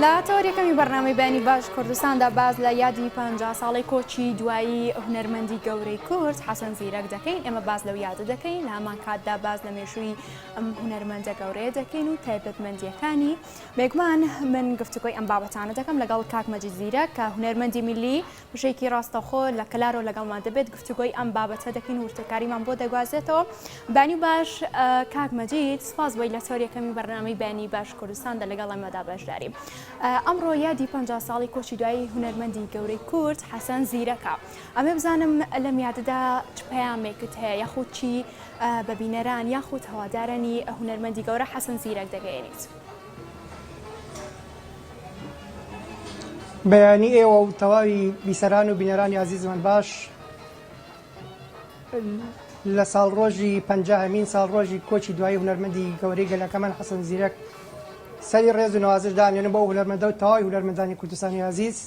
لە تەوەریەکەمی بەرنامەی بەیانی باش کوردستاندا باز لە یادی 50 ساڵی کۆچی دوایی هونەرمەندی گەورەی کورد حەسەن زیرەک دەکەین. ئێمە باز لەو یادە دەکەین، لە هەمان کاتدا باز لە مێژووی ئەم هونەرمەندە گەورەیە دەکەین و تایبەتمەندیەکانی. بێگومان من گفتوگۆی ئەم بابەتانە دەکەم لەگەڵ کاک مەجید زیرەک کە هونەرمەندی میلی بژێکی ڕاستەخۆ لە کەلارۆ لەگەڵمان دەبێت. گفتوگۆی ئەم بابەتە دەکەین و ورتەکاریمان بۆ دەگوازێتەوە. بانی باش کاک مەجید، سپاس بۆی لە تەوەریەکەمی بەرنامەی بەیانی باش کوردستاندا لەگەڵ ئێمەدا بەشداری. ئەمڕۆ یادی 50 ساڵی کۆچی دوایی هونەرمەندی گەورەی کورد حەسەن زیرەکە. ئەمێ بزانم لەم یادەدا چ پەیامێکت هەیە یاخود چی بە بینەران یاخود هەوادارانی هونەرمەندی گەورە حەسەن زیرەک دەگەیەنیت؟ بەیانی ئێوە و تەواوی بیسەران و بینەرانی عزیزمان باش، لە ساڵڕۆژی 50مین ساڵڕۆژی کۆچی دوایی هونەرمەندی گەورەی گەلەکەمان حەسەن زیرەک سەری ڕێز و نەوازش دانێنم بۆ هونەرمەندە و تەواوی هونەرمەندانی کوردستانی عزیز.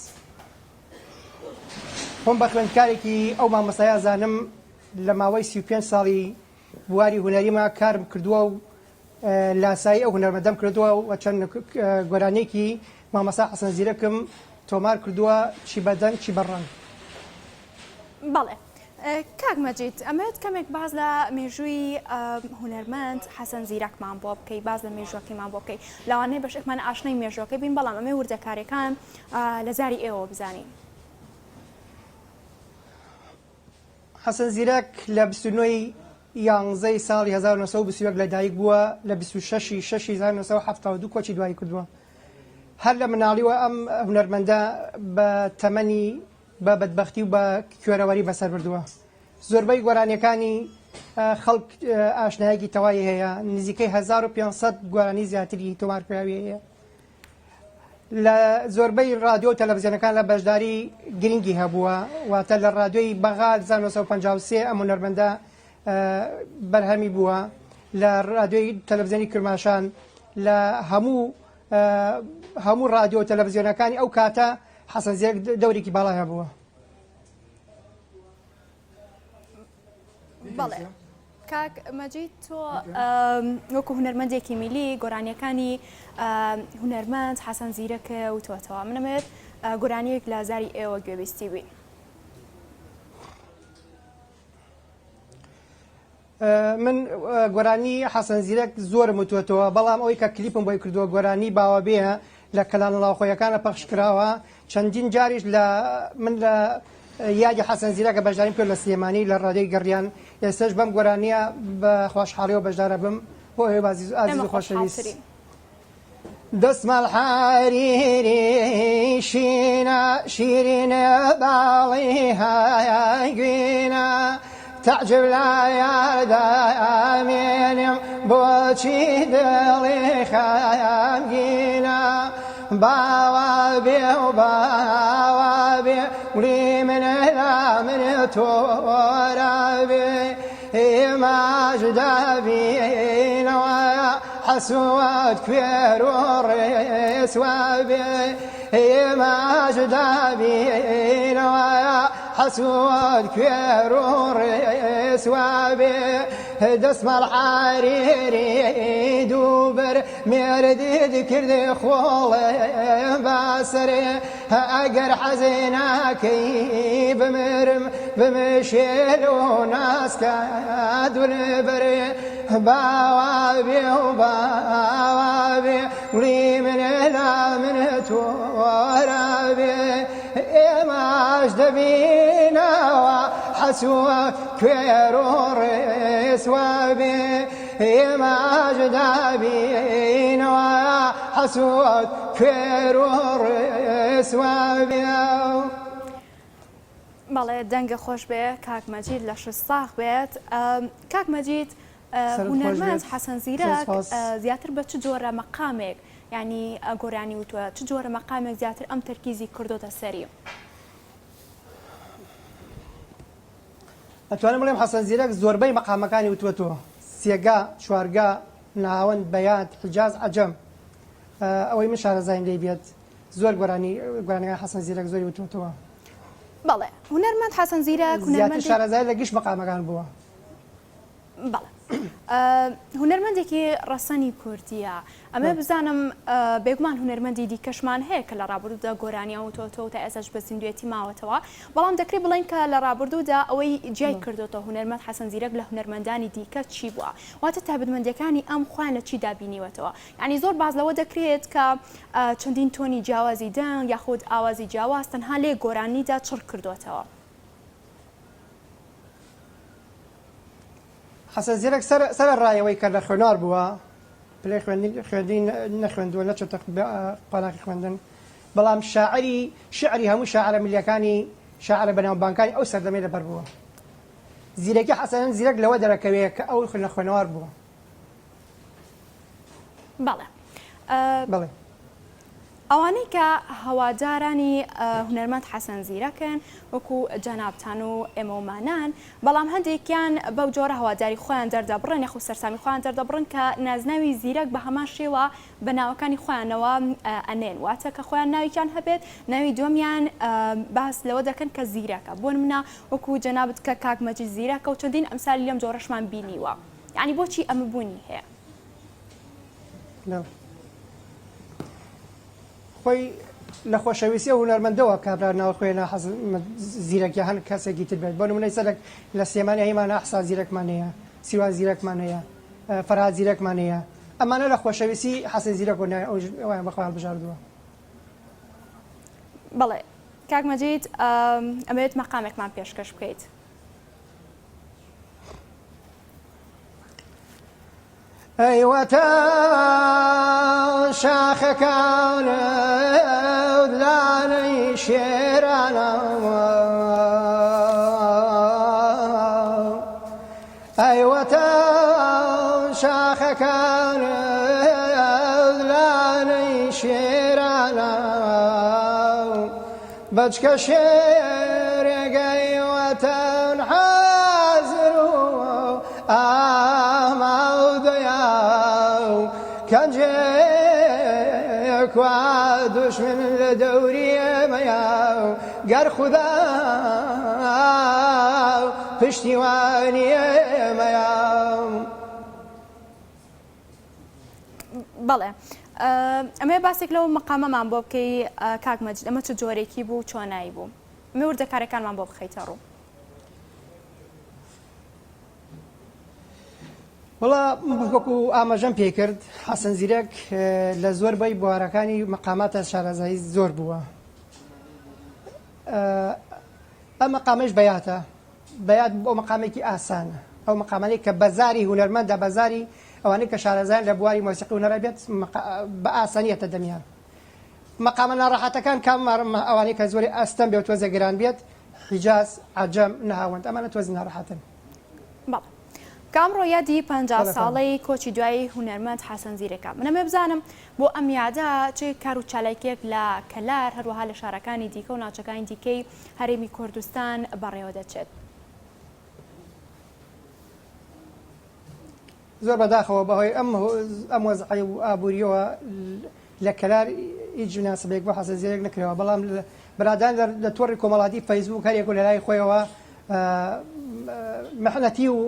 خۆم بە خوێندکارێکی ئەو مامۆستای ئازانم لە ماوەی 35 ساڵی بواری هونەریمە کارم کردووە و لاسایی ئەو هونەرمەندەم کردووە و چەند گۆرانێکی مامۆستا حەسەن زیرەکم تۆمار کردووە چی بەدەنگ چی بەڕەنگ. بەڵێ کاک مەجید، ئەمەوێت کەمێک باز لە مێژووی هونەرمەند حەسەن زیرەکمان بۆ بکەی، باز لە مێژوەکەیمان بۆ بکەی، لەوانەیە بەشێکمان ئاشنای مێژوەکەی بین، بەڵام ئەمێ وردەکاریەکان لە زاری ئێوە بزانین. حەسەن زیرەک لە 29 یانزەی ساڵی 1920 لەدایک بووە، لە 26/6/1972 کۆچی دوایی کردووە. هەر لە مناڵیوە ئەم هونەرمەندە بە تەمەنی بە بەدبەختی و بە کوێرەوەری بەسەر بردووە. زۆربەی گۆرانیەکانی خەڵک ئاشنایەکی تەواوی هەیە، نزیکەی 1500 گۆرانی زیاتری تۆمارکراوی هەیە. لە زۆربەی رادیۆ و تەلەڤیزیۆنەکان لە بەشداری گرنگی هەبووە، واتە لە رادیۆی بەغا 1953 ئەم هونەرمەندە بەرهەمی بووە، لە رادیۆی تەلەڤیزیۆنی کرماشان، لە هەموو رادیۆ و تەلەڤیزیۆنەکانی ئەو کاتە حەسەن زیرەک دەورێکی باڵای هەبووە. بەڵێ کاک مەجید، تۆ وەکو هونەرمەندێکی میلی گۆرانیەکانی هونەرمەند حەسەن زیرەکە وتوەتەوە، منەمێت گۆرانیەک لە زاری ئێوە گوێبیستی بی. من گۆرانی حەسەن زیرەک زۆرم وتوەتەوە، بەڵام ئەوەی کە کلیپم بۆی کردووە گۆرانی باوەبەیە لە کەلانەڵاوخۆیەکانە پەخش کراوە. چەندین جاریش من لە یادی حەسەن زیرەکە بەشداریم کرد لە سلێمانی لە ڕادیۆی گەڕیان. ئێستاش بەم گۆرانیە بە خۆشحاڵیەوە بەشدارە بم بۆ ئێوە عزیز و خۆشەویست. دەسمەڵ حەریری شیرینە باڵی هەیگوینە تعجب لا يدامينم بوشي دلي خامجينا باوابي وباوابي ولي من الامر تورابي ما جدابين ويا حسوات كبير وريس وابي ما جدابين ويا حسود كبير وريس وابي دسم الحريري دوبر مردد كرد خولي باسري اقر حزيناكي بمرم بمشيل وناس كاد ونبري باوابي وباوابي ولي من الامن تورابي إماش دبينا وحسوة كويرور سوابي إماش دبينا وحسوة كويرور سوابي. بەڵێ دەنگە خۆش بێ کاک مەجید، لە شستاخ بێت. کاک مەجید، هونەرمەند حەسەن زیرەک زیاتر بە چ جۆرە مەقامێک ینی گۆرانی وتووە، چ جۆرە مەقامێک زیاتر ئەم تەرکیزی کردۆتە سەری؟ ئەتوانم بڵێم حەسەن زیرەک زۆربەی مەقامەکانی وتوەتەوە، سێگا، چوارگا، ناوەند، بەیات، حیجاز، عەجەم. ئەوەی من شارەزایم لێ بێت زۆر گۆرانیەکان حەسەن زیرەک زۆری وتوەتەوە. بەڵێ هونەرمەند حەسەن زیرەک زیاتر شارەزای لە گشت مەقامەکان بووە. بەڵێ هونەرمەندێکی ڕەسەنی کوردیە ئەمە بزانم بێگومان هونەرمەندی دیکەشمان هەیە کە لە ڕابردوودا گۆرانیا و تۆ تا ئێساش بە زیندوێتی ماوەتەوە بەڵام دەکرێت بڵێن کە لە ڕابردوودا ئەوەی جیای کردوتە هونەرمەند حەسەن زیرەک لە هونەرمەندانی دیکە چی بووە واتە تایبەتمەندیەکانی ئەم خوان لە چی دابینیوەتەوە یعنی زۆر باز لەوە دەکرێت کە چەندین تۆنی جیاوازی دەنگ یاخود ئاوازی جیاواز تەنها لێ گۆرانیدا چڕ کردوتەوە. حەسەن زیرەک سەر ڕایەوەی کە لە خوێنار بووە پلەی خوێندین نەخوێندووە نەچێتە قۆناغی خوێندن بەڵام شعری هەموو شاعرە ملیەکانی شاعرە بەناوبانکانی ئەو سەردەمەی لەبەر بووە. زیرەکی حەسەن زیرەک لەوە دەرەکەوێت کە ئەو لە خوێنەوار بووە. بەڵێ ئەوانەی کە هەوادارانی هونەرمەند حەسەن زیرەکن وەکو جەنابتان و ئێمەمانان بەڵام هەندێکیان بەو جۆرە هەواداری خۆیان دەردەبڕن یاخو سەرسامی خۆیان دەردەبڕن کە نازناوی زیرەک بە هەمان شێوە بە ناوەکانی خۆیانەوە ئەنێن واتە کە خۆیان ناویان هەبێت ناوی دومیان باس لەوە دەکەن کە زیرەکە بۆ منە وەکو جەنابەت کە کاک مەجید زیرەکە و چەندین ئەمسالی لەم جۆرەشمان بینیوە یعنی بۆچی ئەمە بوونی هەیە؟ خۆی لە خۆشەویستی هونەرمەندەوە کابرا ناوە خۆینا زیرەکی هەن کەسێکی تر بێت بۆ نمونەی سەرک لە سلێمانی هەیمانە ئەحسا زیرەکمان هەیە سیروان زیرەکمان هەیە فەرهاد زیرەکمان هەیە ئەمانە لە خۆشەویستی حەسەن زیرەک ئەویان بەخوا هەڵبژاردووە. بەڵێ کاک مەجید ئەمەوێت مەقامێکمان پێشکەش بکەیت. ئەیوەتە شاخەکان لانەی شێرانەوە ئەیوەتە شاخەکان لانەی شێرانە بەچکە شێرێگەیوەتەن حازر کەنجێکوا دوشمن لە دەوری ئێمەیە گەر خودا پشتیوانی ئێمەیە. بەڵێ ئەمێ باسێک لەو مەقامەمان بۆ بکەی کاک مەجید ئەمە چ جۆرێکی بوو چۆنایی بوو ئەمێ وردەکارەکانمان بۆ بخەیتە ڕوو. وڵا وەکو ئاماژەم پێ کرد حەسەن زیرەک لە زۆربەی بوارەکانی مەقاماتە شارەزایی زۆر بووە. ئەم مەقامەش بەیاتە بەیات بۆ مەقامێکی ئاسانە ئەو مەقامانەی کە بەزاری هونەرمەندە بەزاری ئەوانەی کە شارەزایان لە بواری مۆسیقی هونەرە بێت بە ئاسانیەتە دەمیان. مەقامە ناڕەحەتەکان کام ئەوانەی کە زۆری ئەستەم بێ و تۆزە گران بێت حیجاز عەجەم نەهاوەند ئەمانە تۆزی ناڕەحەتن. کامڕۆ یادی 50 ساڵەی کۆچی دوایی هونەرمەند حەسەن زیرەکە منەمێ بزانم بۆ ئەم یادا چه کار و چالاکیەک لە کەلار هەروەها لە شارەکانی دیکە و ناوچەکانی دیکەی هەرێمی کوردستان بەڕێوە دەچێت. زۆر بەداخەوە بەهۆی ئەم وەزعی و ئابوووریەوە لە کەلار هیچ مناسبەیەک بۆ حەسەن زیرەک نەکرێەوە بەڵام بەرادان لە تۆڕی کۆمەڵاتی فەیسبووک هەرێک لە لای خۆیەوە محنەتی و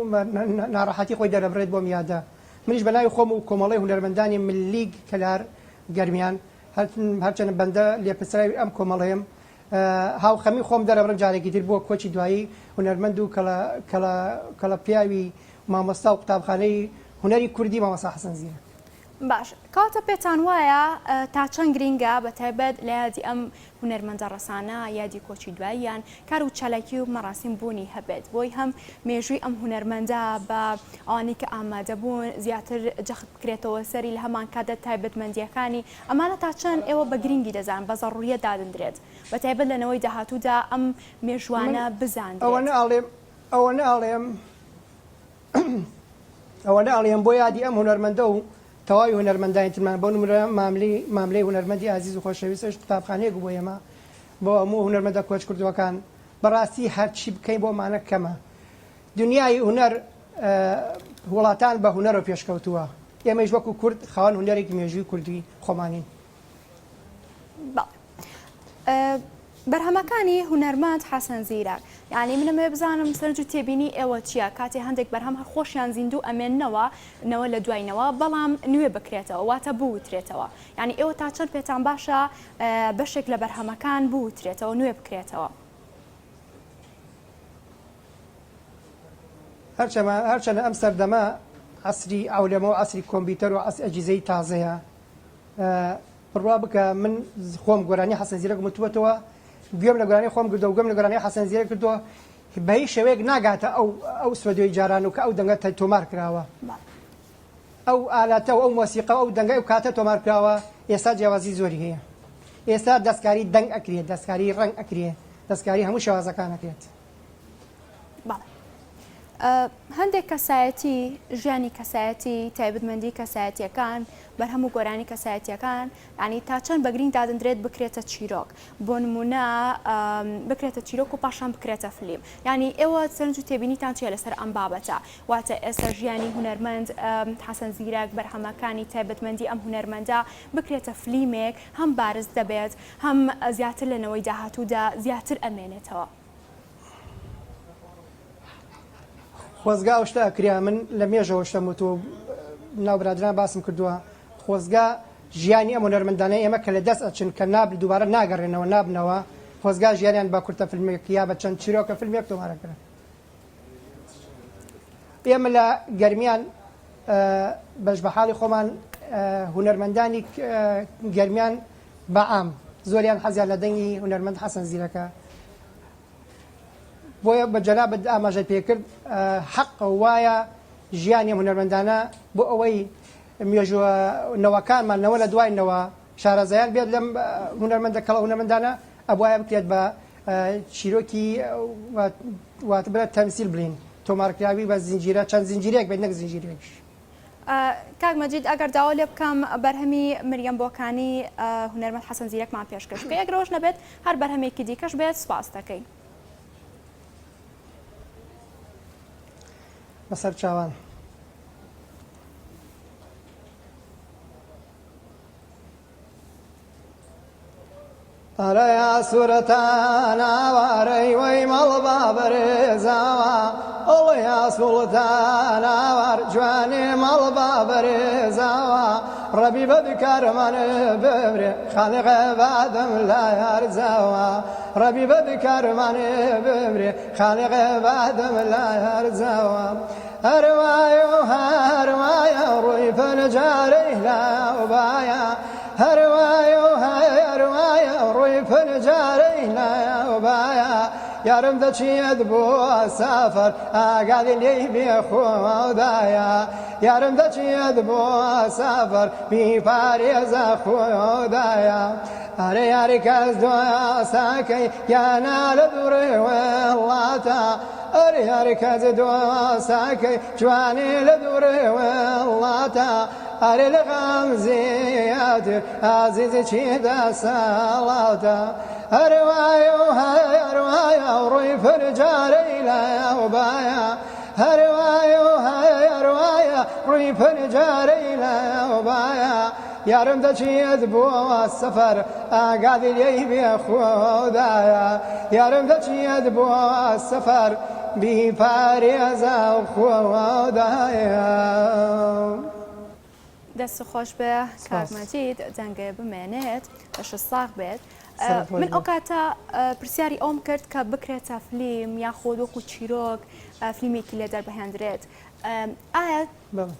ناڕەحەتی خۆی دەرەبڕێت بۆ میادا. منیش بەناوی خۆم و کۆمەڵی هونەرمەندانی ملیگ کەلار گەرمیان هەرچەنە بەندە لێپرسراوی ئەم کۆمەڵەیەم هاوخەمی خۆم دەرەبڕن جارێکی تر بۆ کۆچی دوایی هونەرمەند و کەڵە پیاوی مامۆستا و قوتابخانەی هونەری کوردی مامۆستا حەسەن زیرەک. باش کاتە پێتان وایە تا چەند گرینگە بە تایبەت لە یادی ئەم هونەرمەندە ڕەسانە یادی کۆچی دواییان کار و چالاکی و مەڕاستیم بوونی هەبێت بۆی هەم مێژووی ئەم هونەرمەندە بە ئەوانەی کە ئامادەبوون زیاتر جەخت بکرێتەوە سەری لە هەمان کاتە تایبەتمەندیەکانی ئەمانە تا چەند ئێوە بە گرنگی دەزان بە زەڕوریە دادەندرێت بە تایبەت لەنەوەی داهاتوودا ئەم مێژوانە بزاندرێت. ئەوەنە ئاڵێم بۆ یادی ئەم هونەرمەندە و تەواوی هونەرمەندانی ترمان بۆ نمرە ماملەی هونەرمەندی عزیز و خۆشەویستش قوتابخانەیەک بۆ ئێمە بۆ هەموو هونەرمەندە کۆچ کردووەکان بەڕاستی هەرچی بکەین بۆ مانە کەمە. دنیای هونەر وڵاتان بە هونەرە پێشکەوتووە ئێمەش وەکو کورد خاوەن هونەرێکی مێژووی کوردی خۆمانین. بەرهەمەکانی هونەرمەند حەسەن زیرەک یعنی منەمێ بزانم سەرنج و تێبینی ئێوە چییە کاتێ هەندێک بەرهەم هەر خۆشیان زیندوو ئەمێننەوە نەوە لە دوایینەوە بەڵام نوێ بکرێتەوە واتە بوترێتەوە یعنی ئێوە تا چەند پێتان باشە بەشێک لە بەرهەمەکان بوترێتەوە نوێ بکرێتەوە هەرچەنە ئەم سەردەمە عسری ئەولەمە و عسری کۆمپیوتەر و ئەجیزەی تازەیە بڕوا بکە من خۆم گۆرانی حەسەن زیرەک متوەتەوە گوێم لە گۆرانی خۆم کردو و گوێم لە گۆرانی حەسەن زیرەک کردووە بە هیچ شێوەیەک ناگاتە ئەو سوێدۆی جاران و کە ئەو دەنگە تۆمار کراوە ئەو ئالاتە و ئەو مۆسیقە و ئەو دەنگە ئەو کاتە تۆمار کراوە ئێستا جیاوازی زۆری هەیە ئێستا دەستکاری دەنگ ئەکرێت دەستکاری ڕنگ ئەکرێت دەستکاری هەموو شێوازەکان ئەکرێت هەندێک کەسایەتی ژیانی کەسایەتی تایبەتمەندی کەسایەتیەکان بەرهەموو گۆرانی کەسایەتیەکان ینی تا چەند بەگرنگ دادەندرێت بکرێتە چیرۆک بۆ نمونە بکرێتە چیرۆک و پاشان بکرێتە فلیم ینی ئێوە سەرنج و تێبینیتان چیە لەسەر ئەم بابەتە واتە ئێستا ژیانی هونەرمەند حەسەن زیرەک بەرهەمەکانی تایبەتمەندی ئەم هونەرمەندە بکرێتە فلیمێک هەم بارز دەبێت هەم زیاتر لەنەوەی داهاتوودا زیاتر ئەمێنێتەوە خۆزگا ئەو شتە ئەکریا من لە مێژەوە شتەم تۆ ناوبرادران باسم کردووە خۆزگا ژیانی ئەم هونەرمەندانەی ئێمە کە لە دەست ئەچن کە دووبارە ناگەڕێنەوە نابنەوە خۆزگا ژیانیان بە کورتە فیلمێک یا بە چەند چیرۆکە فیلمێک تۆمارەکرن ئێمە لە گەرمیان بەش بە حاڵی خۆمان هونەرمەندانی گەرمیان بەعام زۆریان حەزیان لە دەنگی هونەرمەند حەسەن زیرەکە بۆیە بە جەنابەت ئاماژەی پێکرد حەق وایە ژیانی هونەرمەندانە بۆ ئەوەی مێژوەنەوەکانمانەوە لە دوایینەوە شارەزایان بێت لەم هونەرمەندە کەڵە هونەرمەندانە ئەبوایە بکرێت بە چیرۆکی واتە برە تەمسیل بڵین تۆمارکراوی بە زنجیرە چەند زنجیرێک بێت نەک زنجیرێکش کاک مەجید ئەگەر داوا لێ بکەم بەرهەمی مریەم بۆکانی هونەرمەند حەسەن زیرەکمان پێشکەش بکە ئەگەرەوەش نەبێت هەر بەرهەمێکی دیکەش بێت سوپاس دەکەین بەسەر چاوان ئەرەیا سوورەتان ئاوارەی وەی مەڵ بابەرێزاوە ئەڵەیا سوڵتان ئاوار جوانێ مەڵ بابەرێزاوە ڕەبی بە بکارمانە ببرێ خالقە بادەم لا یارزاوە ڕەبی بە بکارمانە ببرێ خالقە بادەم لا یارزاوە هەروایە و هەروایە ڕووی پەنجارەی لاوبایە هەروایە و هەروایە ڕووی پەنجارەی لاوبایە یارم دەچێت بۆ سافەر ئاگادی لێی بێخۆدایە یارم دەچێت بۆ سافەر بیپارێزە خۆدایە ئەرە یاری کەس دۆساکەی یانا لە دوڕێ وڵاتە ئەرە یاری کەس دۆساکەی جوانێ لە دوڕێ وڵاتە ئەرێ لە غەمزێتر ئازیزی چێدا ساڵاتە هەروایە و هەروایە ڕووی پەنجارەی لاوبایە هەروایە و هەروایە ڕووی پەنجارەی لاوبایە یارم دەچێت بۆ سەفەر ئاگادی لێی بێخۆدایە یارم دەچێت بۆ سەفەر بیپارێزە خۆدایە دەست خۆش بێ کاک مەجید جەنگێ بمێنێت بەش ساغ بێت من ئەو کاتە پرسیاری ئەوم کرد کە بکرێتە فلیم یا خۆدۆک و چیرۆک فلیمێکی لێ دەربەهێنرێت ئایا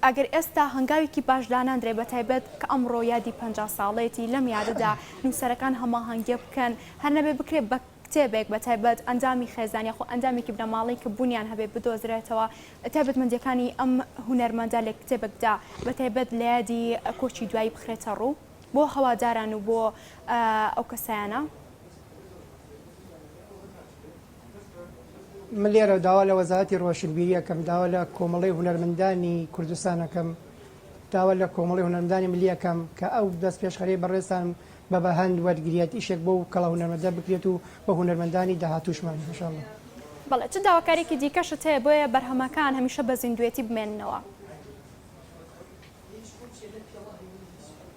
ئەگەر ئێستا هەنگاوێکی باشداناندرێ بە تایبەت کە ئەمڕۆ یادی 50 ساڵێتی لەم یادەدا نووسەرەکان هەماهەنگێ بکەن هەر نەبێ بکرێت بە کتێبێک بە تایبەت ئەنجامی خێزانیا خۆ ئەنجامێکی بنەماڵی کە بوونیان هەبێت بدۆزرێتەوە تایبەتمەندیەکانی ئەم هونەرمەندە لە کتێبێکدا بە تایبەت لە یادی کۆچی دوایی بخرێتە ڕوو بۆ هەواداران و بۆ ئەو کەسایانە من لێرە داوا لە وەزارەتی ڕۆشنبیری یەکەم داوا لە کۆمەڵی هونەرمەندانی کوردستانەکەم داوا لە کۆمەڵی هونەرمەندانی ملیەکەم کە ئەو دەست پێشخەری بەڕێستان بە بەهەند وەرگریت ئیشێک بۆ کەڵە هونەرمەندە بکرێت و بە هونەرمەندانی داهاتووشمان انشاءالله بەڵێ چ داواکارێکی دیکەشت هەیە بۆیە بەرهەمەکان هەمیشە بە زیندوێتی بمێننەوە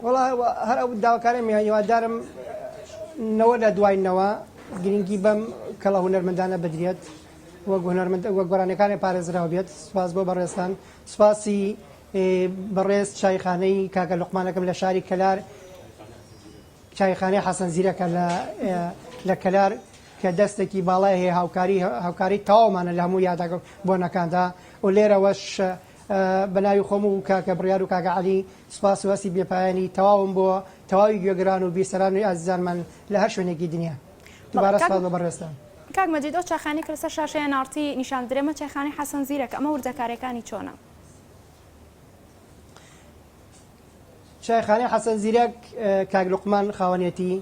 وڵا هەر ئەو داواکارێ میوادارم نەوە لە دوایینەوە گرنگی بەم کەڵە هونەرمەندانە بدرێت وەک گۆرانەکانی پارێزراوە بێت. سوپاس بۆ بەڕێستان، سوپاسی بەڕێز چایخانەی کاکە لوقمانەکەم لە شاری کەلار، چایخانەی حەسەن زیرەکە لە کەلار کە دەستێکی باڵای هەیە هاوکاری تەواومانە لە هەموو یاداگە بۆنەکاندا و لێرەوەش بەناوی خۆم و کاکە بڕیار و کاکە عەلی سوپاس و هەستی بێپایانی تەواوم بۆ تەواوی گوێگران و بیسەران و ئازیزانمان لە هەر شوێنێکی دنیا. دووبارە سوپاس بۆ بەڕێستان. کاک مەجید ئەو چاخانی کە لەسەر شاشەیە نارتی نیشان درێمە چایخانەی حەسەن زیرەک، ئەمە وردەکاریەکانی چۆنە؟ چایخانەی حەسەن زیرەک کاک لوقمان خاوەنێتی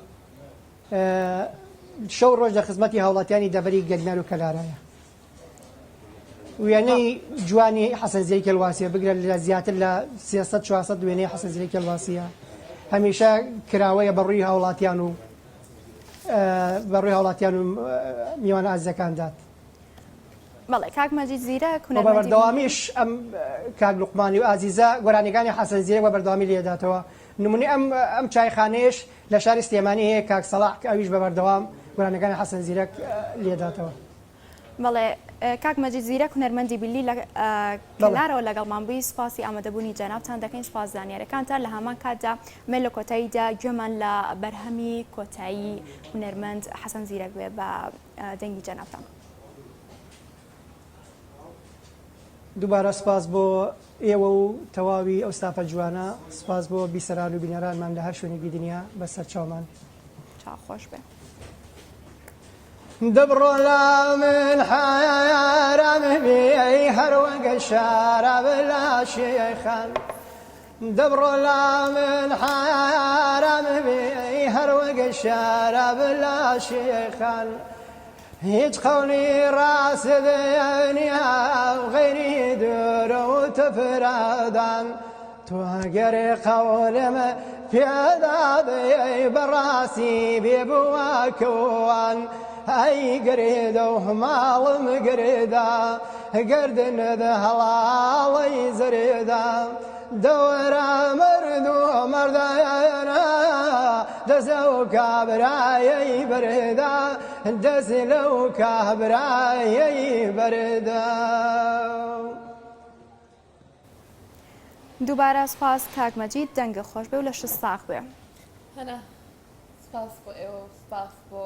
شەو ڕۆژ لە خزمەتی هاوڵاتیانی دەبەری گەگمەر و کەلارایە. وێنەی جوانی حەسەن زیرەی کەلواسیە بگرە لە زیاتر لە 300-400 وێنەی حەسەن زیرەی کەلواسیە هەمیشە کراوەیە بەڕووی هاوڵاتیان و میوان ئازیەکاندات. بەڵێ کاک مەجید زیرەک بەردەوامیش ئەم کاک لوقمانی و ئازیزە گۆرانەکانی حەسەن زیرەک بە بەردەوامی لێداتەوە. نمونی ئەم چایخانەیەش لە شاری سلێمانی هەیە کاک سەلاح ئەویش بە بەردەوام گۆرانەکانی حەسەن زیرەک لێداتەوە. بەڵێ کاک مەجید زیرەک هونەرمەندی بیلی لە کەلارەوە لەگەڵمان بووی، سوپاسی ئامادەبوونی جەنابتان دەکەین، سوپاس زانیاریەکانتان لە هەمان کاتدا مێ لە کۆتاییدا گوێمان لە بەرهەمی کۆتایی هونەرمەند حەسەن زیرەک بێ بە دەنگی جەنابتان. دووبارە سپاس بۆ ئێوە و تەواوی ئەو ستافە جوانە، سپاس بۆ بیسەران و بینەرانمان لە هەر شوێنێکی دنیا بەسەر چاومان. چاخۆش بێ. دبڕۆ لە من حیارم بێ هەروەگە شارە بلا شێخان، دبڕۆ لە من حیارم بێ هەروەگە شارە بلا شێخان، هیچ قەولی ڕاستدێنیا غەیری دوورە و تەفرادان، تۆ گەرێ قەولمە پێدا بێ بەڕاستی بێبووە کەوان، ئەی گرێدە و هەماڵم گرێدا گەردنەدە هەڵاڵی زرێدا، دەوەرە مرد و مەردایەنە دەزە و کابرایەی بەرێدا، دەست لەو کابرایەی بەرێدا. دووبارە سپاس کاک مەجید، دەنگە خۆش بێ و لە شت ساغ بێ. هەنا سپاس بۆ ئێوە، سپاس بۆ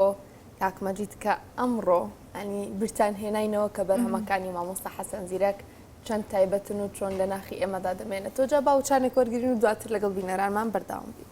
کاک مەجید کە ئەمڕۆ ئەنی برتان هێناینەوە کە بەرهەمەکانی مامۆستا حەسەن زیرەک چەند تایبەتن و چۆن لە ناخی ئێمەدا دەمێنێت. تۆ جا باوچانێک وەرگرین و دواتر لەگەڵ بینەرانمان بەرداوام بین.